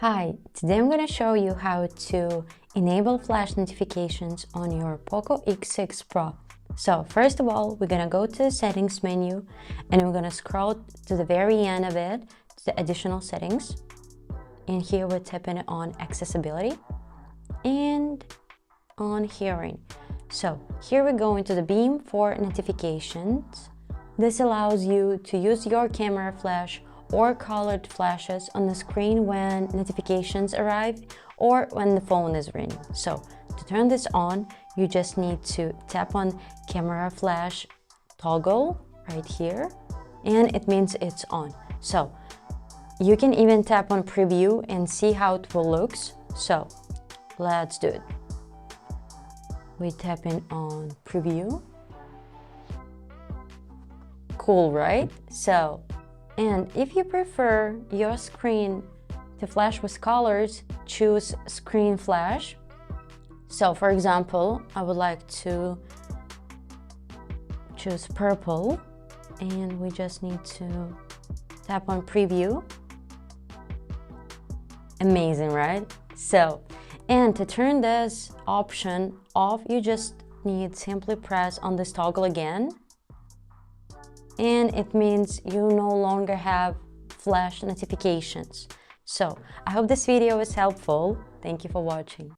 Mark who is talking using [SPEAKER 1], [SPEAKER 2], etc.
[SPEAKER 1] Hi, today I'm going to show you how to enable flash notifications on your Poco X6 Pro. So first of all, we're going to go to the settings menu and we're going to scroll to the very end of it to the additional settings. And here we're tapping on accessibility and on hearing. So here we go into the beam for notifications. This allows you to use your camera flash or colored flashes on the screen when notifications arrive or when the phone is ringing. So to turn this on, you just need to tap on camera flash toggle right here, and it means it's on. So you can even tap on preview and see how it will look. So let's do it. We tap in on preview. Cool, right? And if you prefer your screen to flash with colors, choose screen flash. So for example, I would like to choose purple, and we just need to tap on preview. Amazing, right? And to turn this option off, you just need simply press on this toggle again. And it means you no longer have flash notifications. So I hope this video was helpful. Thank you for watching.